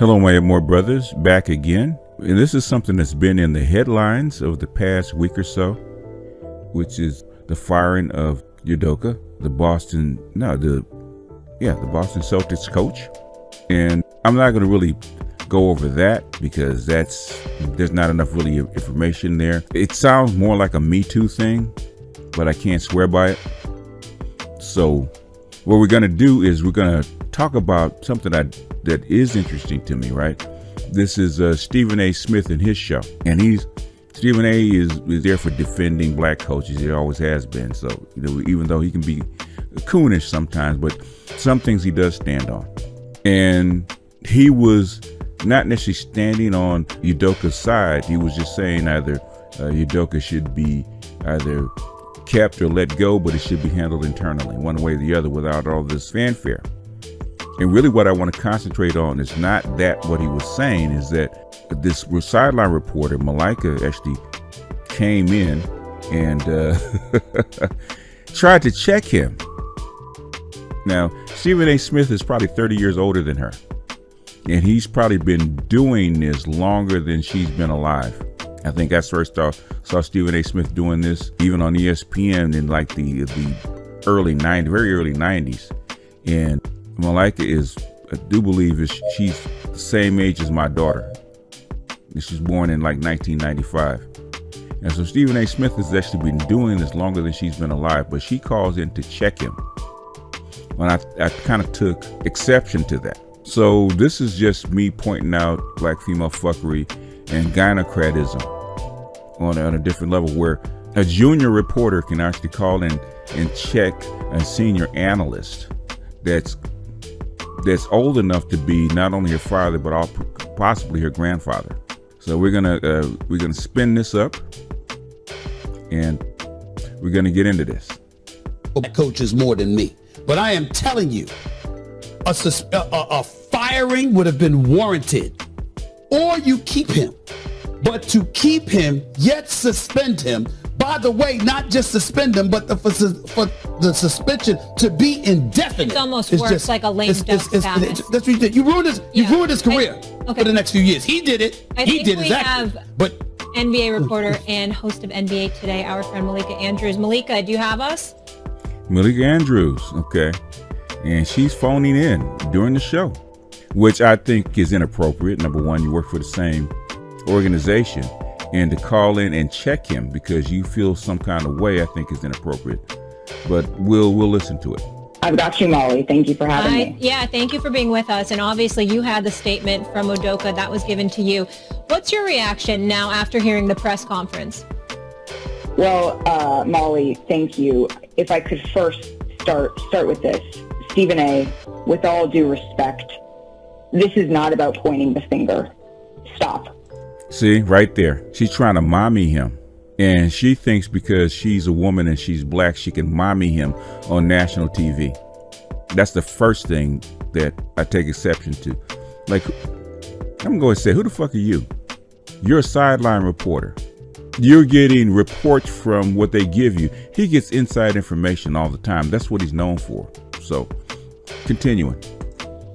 Hello, my more brothers, back again. And this is something that's been in the headlines of the past week or so, which is the firing of Udoka, the Boston Celtics coach. And I'm not going to really go over that because there's not enough really information there. It sounds more like a Me Too thing, but I can't swear by it. So what we're going to do is we're going to talk about something that is interesting to me, right? This is Stephen A. Smith and his show. And Stephen A. is there for defending black coaches. He always has been. So, even though he can be coonish sometimes, but some things he does stand on. And he was not necessarily standing on Udoka's side. He was just saying either Udoka should be either kept or let go, but it should be handled internally, one way or the other, without all this fanfare. And really what I want to concentrate on is not that what he was saying, is that this sideline reporter, Malika, actually came in and tried to check him. Now, Stephen A. Smith is probably 30 years older than her. And he's probably been doing this longer than she's been alive. I think I first saw Stephen A. Smith doing this even on ESPN in like the early 90s, very early 90s. And Malika I do believe she's the same age as my daughter. She's born in like 1995. And so Stephen A. Smith has actually been doing this longer than she's been alive, but she calls in to check him. And I kind of took exception to that. So this is just me pointing out black female fuckery and gynocratism on a different level, where a junior reporter can actually call in and check a senior analyst that's old enough to be not only her father but possibly her grandfather. So we're gonna spin this up and we're gonna get into this. Coaches more than me, but I am telling you, a firing would have been warranted, or you keep him. But to keep him yet suspend him, by the way, not just suspend him, but for the suspension to be indefinite. It's almost works like a lame duck status. That's what you did. You ruined his career for the next few years. He did it. He did exactly. But NBA reporter and host of NBA Today, our friend Malika Andrews. Malika, do you have us? Malika Andrews, okay. And she's phoning in during the show, which I think is inappropriate. Number one, you work for the same organization, and to call in and check him because you feel some kind of way, I think is inappropriate. But we'll listen to it. I've got you, Molly. Thank you for having me. Yeah, thank you for being with us. And obviously you had the statement from Udoka that was given to you. What's your reaction now after hearing the press conference? Well, Molly, thank you. If I could first start with this. Stephen A., with all due respect, this is not about pointing the finger. Stop. See, right there. She's trying to mommy him. And she thinks because she's a woman and she's black, she can mommy him on national TV. That's the first thing that I take exception to. Like, I'm going to say, who the fuck are you? You're a sideline reporter. You're getting reports from what they give you. He gets inside information all the time. That's what he's known for. So, continuing.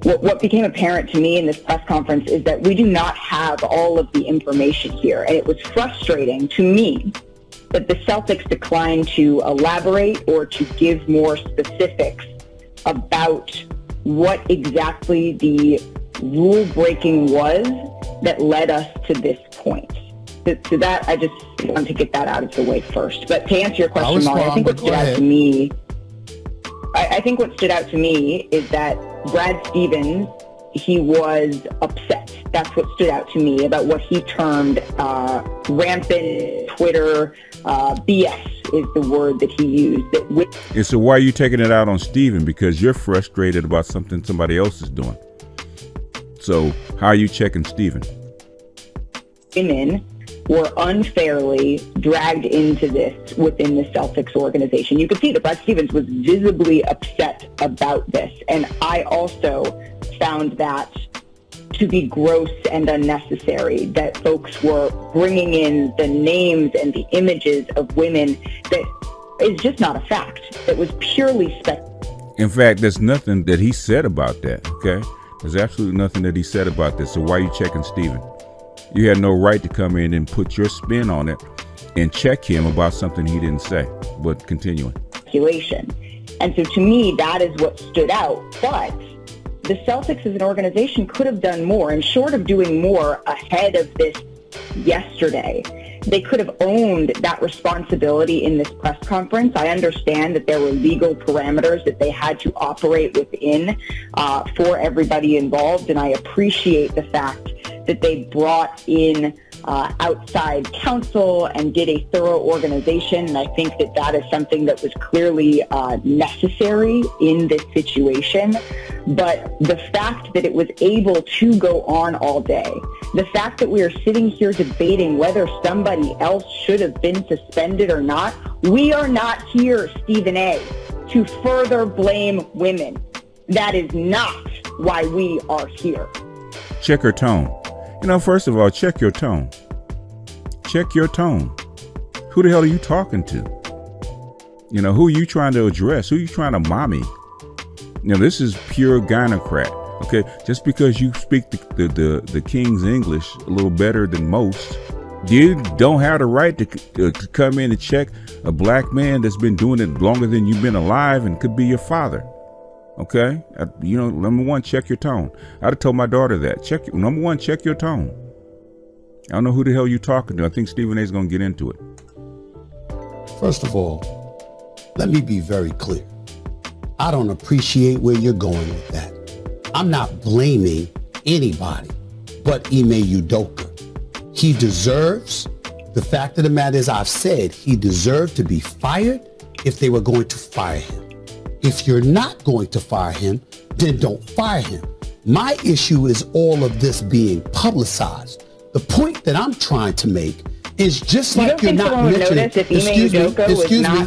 What became apparent to me in this press conference is that we do not have all of the information here. And it was frustrating to me that the Celtics declined to elaborate or to give more specifics about what exactly the rule breaking was that led us to this point. So that, I just want to get that out of the way first. But to answer your question, Molly, I think what stood out to me, I think what stood out to me is that Brad Stevens, he was upset. That's what stood out to me about what he termed rampant Twitter BS is the word that he used. And so why are you taking it out on Stephen? Because you're frustrated about something somebody else is doing. So how are you checking Stephen? Women were unfairly dragged into this within the Celtics organization. You could see that Brad Stevens was visibly upset about this. And I also found that to be gross and unnecessary, that folks were bringing in the names and the images of women that is just not a fact. It was purely speculative. In fact, there's nothing that he said about that, okay? There's absolutely nothing that he said about this. So why are you checking Stephan? You had no right to come in and put your spin on it and check him about something he didn't say. But continuing. And so to me, that is what stood out. But the Celtics as an organization could have done more, and short of doing more ahead of this yesterday, they could have owned that responsibility in this press conference. I understand that there were legal parameters that they had to operate within for everybody involved, and I appreciate the fact that they brought in outside counsel and did a thorough organization. And I think that that is something that was clearly necessary in this situation. But the fact that it was able to go on all day, the fact that we are sitting here debating whether somebody else should have been suspended or not, we are not here, Stephen A., to further blame women. That is not why we are here. Check her tone. First of all, check your tone. Check your tone. Who the hell are you talking to? Who are you trying to address? Who are you trying to mommy? This is pure gynocrat. Okay, just because you speak the King's English a little better than most, you don't have the right to come in and check a black man that's been doing it longer than you've been alive and could be your father. Okay, number one, check your tone. I'd have told my daughter that. Number one, check your tone. I don't know who the hell you're talking to. I think Stephen A. is going to get into it. First of all, let me be very clear. I don't appreciate where you're going with that. I'm not blaming anybody but Ime Udoka. He deserves, the fact of the matter is, I've said he deserved to be fired if they were going to fire him. If you're not going to fire him, then don't fire him. My issue is all of this being publicized. The point that I'm trying to make is just like you're not mentioning.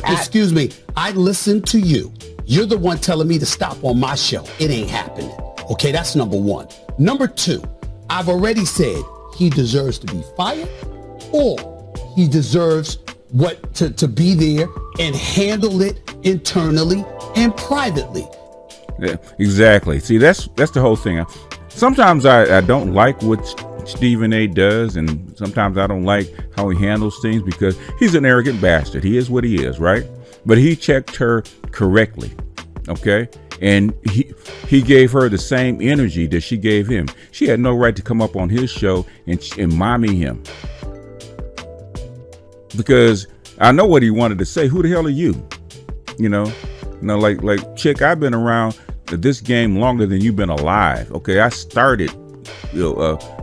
Excuse me. I listened to you. You're the one telling me to stop on my show. It ain't happening. Okay, that's number one. Number two, I've already said he deserves to be fired, or he deserves to be there and handle it internally and privately. Yeah, exactly. See, that's the whole thing. Sometimes I don't like what Stephen A. does, and sometimes I don't like how he handles things because he's an arrogant bastard. He is what he is, right? But he checked her correctly, okay? And he gave her the same energy that she gave him. She had no right to come up on his show and mommy him. Because I know what he wanted to say. Who the hell are you? Like chick, I've been around this game longer than you've been alive. Okay, I started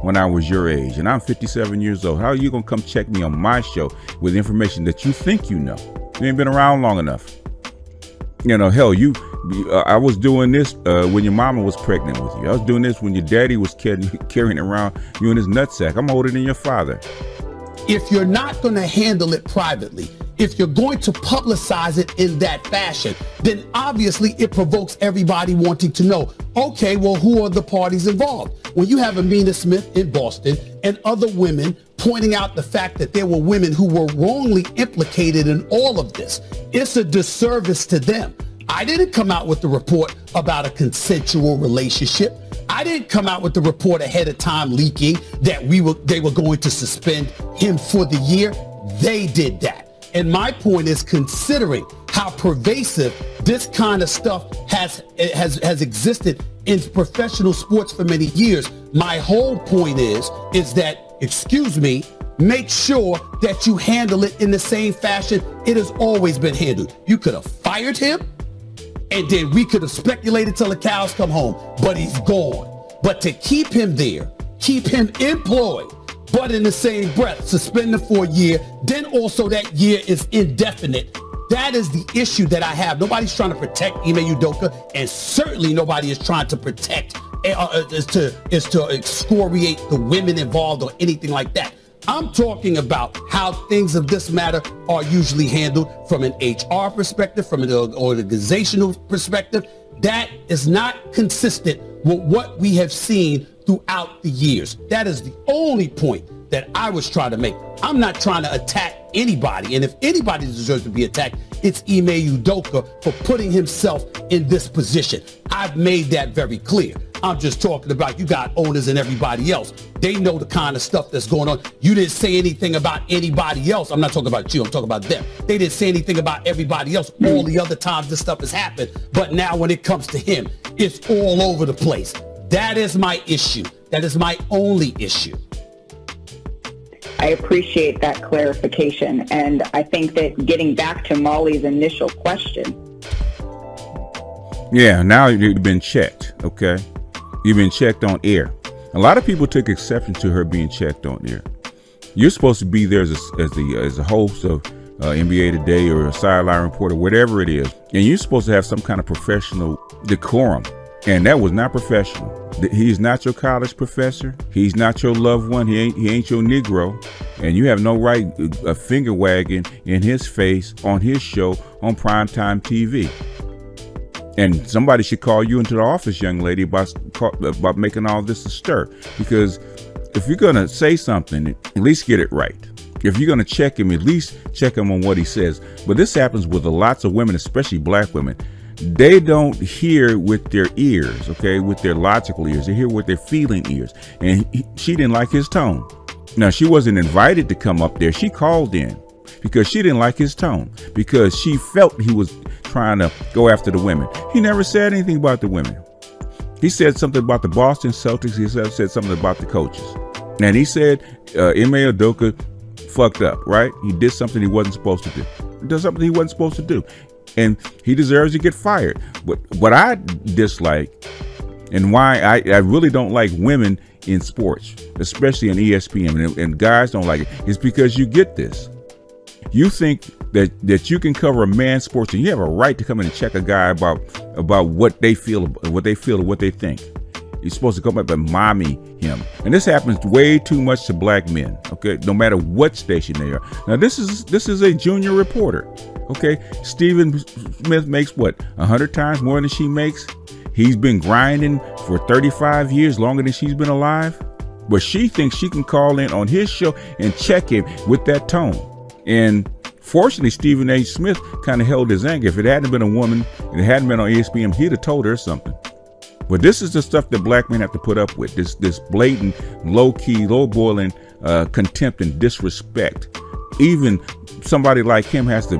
when I was your age, and I'm 57 years old. How are you gonna come check me on my show with information that you think you know? You ain't been around long enough. Hell, I was doing this when your mama was pregnant with you. I was doing this when your daddy was carrying around you in his nutsack. I'm older than your father. If you're not going to handle it privately, if you're going to publicize it in that fashion, then obviously it provokes everybody wanting to know, okay, well, who are the parties involved? When you have Amina Smith in Boston and other women pointing out the fact that there were women who were wrongly implicated in all of this, it's a disservice to them. I didn't come out with the report about a consensual relationship. I didn't come out with the report ahead of time leaking that they were going to suspend him for the year. They did that. And my point is, considering how pervasive this kind of stuff has existed in professional sports for many years, my whole point is that, excuse me, make sure that you handle it in the same fashion it has always been handled. You could have fired him, and then we could have speculated till the cows come home, but he's gone. But to keep him there, keep him employed, but in the same breath, suspend him for a year, then also that year is indefinite. That is the issue that I have. Nobody's trying to protect Ime Udoka, and certainly nobody is trying to protect, is to excoriate the women involved or anything like that. I'm talking about how things of this matter are usually handled from an HR perspective, from an organizational perspective. That is not consistent with what we have seen throughout the years. That is the only point that I was trying to make. I'm not trying to attack anybody. And if anybody deserves to be attacked, it's Ime Udoka for putting himself in this position. I've made that very clear. I'm just talking about you got owners and everybody else. They know the kind of stuff that's going on. You didn't say anything about anybody else. I'm not talking about you. I'm talking about them. They didn't say anything about everybody else all the other times this stuff has happened. But now when it comes to him, it's all over the place. That is my issue. That is my only issue. I appreciate that clarification. And I think that getting back to Molly's initial question. Yeah, now you've been checked, okay? You've been checked on air. A lot of people took exception to her being checked on air. You're supposed to be there as a host of NBA Today or a sideline reporter, whatever it is. And you're supposed to have some kind of professional decorum. And that was not professional. He's not your college professor. He's not your loved one. He ain't your Negro. And you have no right a finger wagging in his face on his show on primetime TV. And somebody should call you into the office, young lady, about making all this a stir. Because if you're going to say something, at least get it right. If you're going to check him, at least check him on what he says. But this happens with lots of women, especially black women. They don't hear with their ears, okay, with their logical ears. They hear with their feeling ears. And she didn't like his tone. Now, she wasn't invited to come up there. She called in because she didn't like his tone, because she felt he was trying to go after the women. He never said anything about the women. He said something about the Boston Celtics. He said something about the coaches. And he said Ime Udoka fucked up, right? He did something he wasn't supposed to do. He did something he wasn't supposed to do. And he deserves to get fired. But what I dislike and why I really don't like women in sports, especially on ESPN, and guys don't like it, is because you get this. You think that you can cover a man's sports and you have a right to come in and check a guy about what they feel or what they think. You're supposed to come up and mommy him. And this happens way too much to black men, okay, no matter what station they are. Now, this is a junior reporter, okay? Stephen Smith makes what, 100 times more than she makes? He's been grinding for 35 years, longer than she's been alive. But she thinks she can call in on his show and check him with that tone. And fortunately, Stephen A. Smith kind of held his anger. If it hadn't been a woman and it hadn't been on ESPN, he'd have told her something. But this is the stuff that black men have to put up with. This blatant, low-key, low-boiling contempt and disrespect. Even somebody like him has to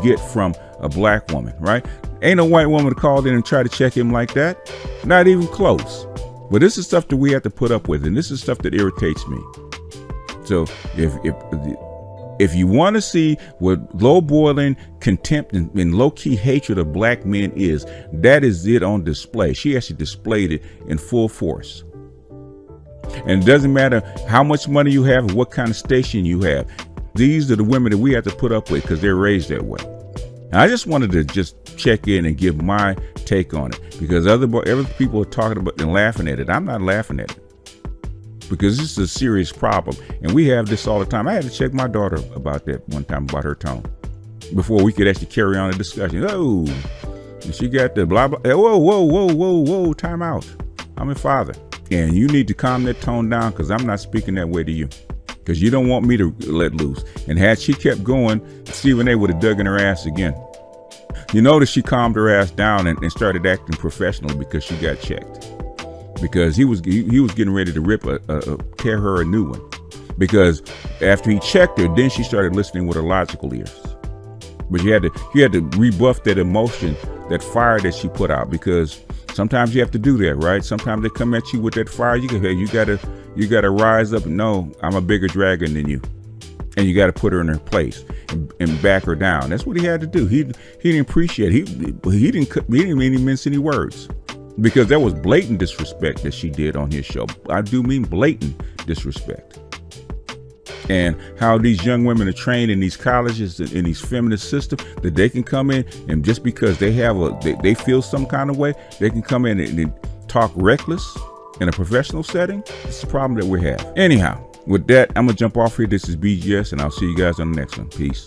get from a black woman, right? Ain't no white woman called in and try to check him like that. Not even close. But this is stuff that we have to put up with, and this is stuff that irritates me. So if you want to see what low-boiling contempt and low-key hatred of black men is, that is it on display. She actually displayed it in full force. And it doesn't matter how much money you have or what kind of station you have. These are the women that we have to put up with because they're raised that way. And I just wanted to just check in and give my take on it, because other people are talking about and laughing at it. I'm not laughing at it, because this is a serious problem, and we have this all the time. I had to check my daughter about that one time, about her tone, before we could actually carry on a discussion. Oh, and she got the blah, blah. Whoa, time out. I'm a father, and you need to calm that tone down, because I'm not speaking that way to you, because you don't want me to let loose. And had she kept going, Stephen A. would have dug in her ass again. You notice she calmed her ass down and started acting professional because she got checked. Because he was getting ready to tear her a new one. Because after he checked her, then she started listening with her logical ears. But you had to rebuff that emotion, that fire that she put out, because sometimes you have to do that, right? Sometimes they come at you with that fire. You gotta rise up and know I'm a bigger dragon than you, and you got to put her in her place and back her down. That's what he had to do. He didn't appreciate it. He didn't even mince any words. Because there was blatant disrespect that she did on his show. I do mean blatant disrespect. And how these young women are trained in these colleges, in these feminist systems, that they can come in and just because they they feel some kind of way, they can come in and talk reckless in a professional setting. It's the problem that we have. Anyhow, with that, I'm going to jump off here. This is BGS, and I'll see you guys on the next one. Peace.